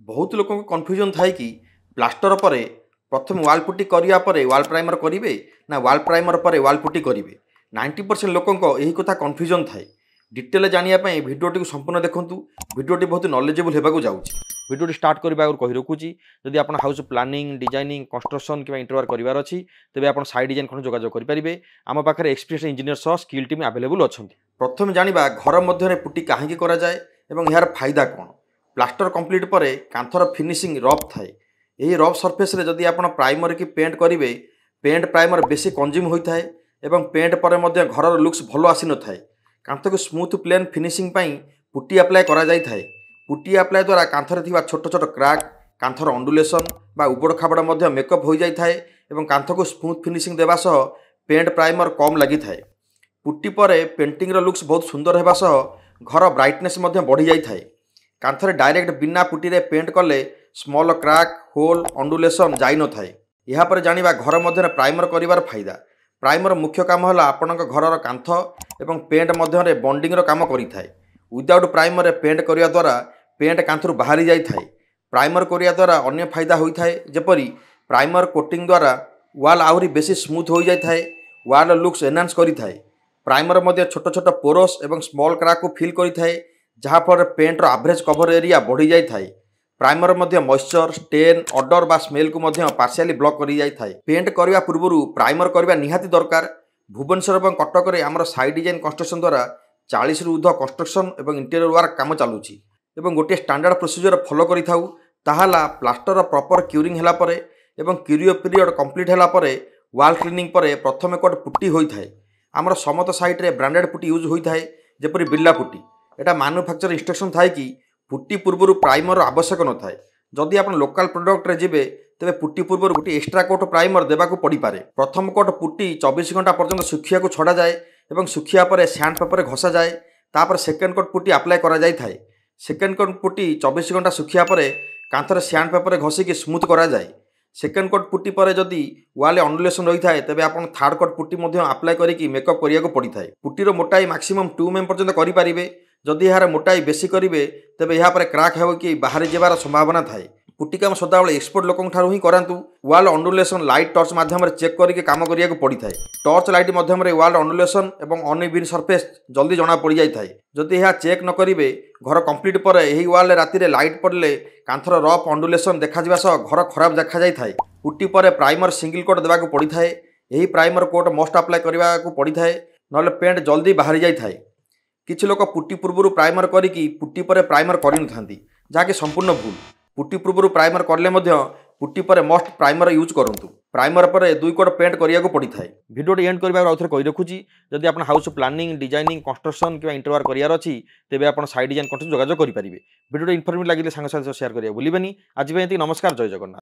बहुत लोक कन्फ्यूजन थाए कि प्लास्टर पर प्रथम वाल पुट्टी करिया परे वाल प्राइमर करेंगे ना वाल प्राइमर पर वाल पुट्टी करेंगे 90% लोक यही कथा कन्फ्यूजन थाए। डिटेल जानापी भिडियोटी संपूर्ण देखूँ। भिडियोटी बहुत नॉलेजेबल होगा जाऊँगी। भिडियोटी स्टार्ट करने आगे कही रखुच्छी जदि आप हाउस प्लानिंग डिजाइनिंग कंस्ट्रक्शन कि इंटरव्यू करार अच्छी तेज आप साइड डिजाइन खंड जोगाजोग करेंगे। आम पाखे एक्सपीरियंस इंजीनियर सह स्किल टीम अवेलेबल अच्छा। प्रथम जाना घर मध्य पुट्टी कहीं कराए और यार फायदा कौन। प्लास्टर कंप्लीट पर कांथर फिनिशिंग रफ थाए। यही रफ सरफेस रे जदि आप प्राइमर की पेंट करेंगे पेंट प्राइमर बेसी कंज्यूम होता है और पेंट पर घर लुक्स भल आसी न थाए। कांथ को smooth plain finishing putty apply करा जाई थाए। पुट्टी अप्लाई द्वारा कांथरे थिबा छोट छोट क्राक कांथर अंडुलेसन बा उबड़ खाबड़ मेकअप हो जाई थाए और कांथ को स्मूथ फिनिशिंग देवा सह पेंट प्राइमर कम लगी थाए। पुट्टी पर पेंटिंग लुक्स बहुत सुंदर होगा सह घर ब्राइटनेस बढ़ी जाई थाए। कांथरे डायरेक्ट बिना पुट्टी रे पेंट कले स्मॉल क्राक होल अंडुलेसन जाई न थाए। यहाँ पर जानिबा घर मध्य प्राइमर करिवार फायदा। प्राइमर मुख्य काम है आपणक घरर कांथ एवं पेंट मध्य बॉन्डिंग काम करिथाए। विदाउट प्राइमर पेंट करिया द्वारा पेंट कांथरू बाहरी जाई थाए। प्राइमर करिया द्वारा अन्य फायदा होता है जेपरी प्राइमर कोटिंग द्वारा वाल आहरी बेसी स्मूथ हो जाई थाए। वाल लुक्स एनहांस करिथाए। प्राइमर मध्य छोट छोट पोरस एवं स्मॉल क्राक को फिल करिथाए जहाँफल पेंटर एवरेज कवर एरिया बढ़ी जाई थाए। प्राइमर मध्य मॉइस्चर स्टेन ऑडर बा स्मेल को मध्य पार्शियली ब्लॉक करी जाई थाए। पेंट करने पूर्व प्राइमर करने निहाती दरकार। भुवनेश्वर और कटक में आमर साइड डिजाइन कंस्ट्रक्शन द्वारा 40 रु ऊर्ध्व कंस्ट्रक्शन और इंटीरियर वर्क काम चलुची एवं गोटे स्टैंडर्ड प्रोसीजर फॉलो करी थाउ। ताहाला प्लास्टर प्रॉपर क्यूरिंग हला परे एवं क्यूरियो पीरियड कंप्लीट हला परे वाल क्लीनिंग परे प्रथम कोट पुट्टी होई थाए। आमर समत साइड रे ब्रांडेड पुट्टी यूज होई थाए जेपरी बिल्ला पुट्टी। एटा मैन्युफैक्चर इंस्ट्रक्शन थाए कि पुट्टी पूर्व प्राइमर आवश्यक न थाए। जदि आप लोकल प्रोडक्ट रे जिबे तेबे पुट्टी पूर्व गोटे एक्स्ट्रा कोट प्राइमर देबाकू पड़ी पारे। प्रथम कोट पुट्टी 24 घंटा पर्यंत सुखिया को छड़ा जाए एवं सुखिया पर सैंड पेपर घसा जाए। तापर सेकेंड कोट पुट्टी अप्लाई करा जाई थाए। सेकेंड कोट पुट्टी 24 घंटा सुखिया पर कांथर सैंड पेपर घसिकी स्मूथ करा जाए। सेकेंड कोट पुट्टी पर जदि वाल अंडुलेसन रही थाए तेबे आपण थर्ड कोट पुट्टी मध्य अप्लाई करिकी मेकअप करिया को पड़ी थाए। पुट्टीर मोटाई मैक्सिमम 2 mm पर्यंत करि पारिबे। जदि यार मोटाई बेसी करेंगे तेज यहाँ पर क्राक हो कि बाहरी जबार संभावना थाए। पुट्टी काम सदाबले एक्सपर्ट लोक ही करातु। वाल अंडुलेसन लाइट टर्च मध्यम चेक करके काम करिया पड़ी थाए। टर्च लाइट मध्यम वाल अंडुलेसन और अनइवन सरफेस जल्दी जना पड़ जाए। जदि यह चेक न करेंगे घर कंप्लीट पर यही वाल राति लाइट पड़े कांथर रफ अंडुलेसन देखा घर खराब देखा जाए थाए। पुट्टी पर प्राइमर सिंगल कोट देवाक पड़ी थाए। यही प्राइमर कोट मस्ट अप्लाई करने को पड़ी थाए ना पेंट जल्दी बाहरी जाए थाए। किछि लोक पुट्टी पूर्व प्राइमर करिकी पुट्टी पर प्राइमर करि नथांती जाके संपूर्ण भूल। पुट्टी पूर्व प्राइमर करले मध्य पुट्टी पर मस्ट प्राइमर यूज करंतु। प्राइमर पर 2 कोट पेंट करिया को पड़ी थाए। वीडियोटी एंड करबा आउथरे कहि रखुची जदि आपण हाउस प्लानिंग डिजाइनिंग कंस्ट्रक्शन कि इंटरव्यू करार अछि तेबे आपण साइड डिजाइन कंस्ट्रक्शन जोगाजोग करि परिबे। वीडियोटी इन्फॉर्मेटिव लागिले सांग साथ शेयर करिया भूलिबेनी। आज नमस्कार जय जगन्नाथ।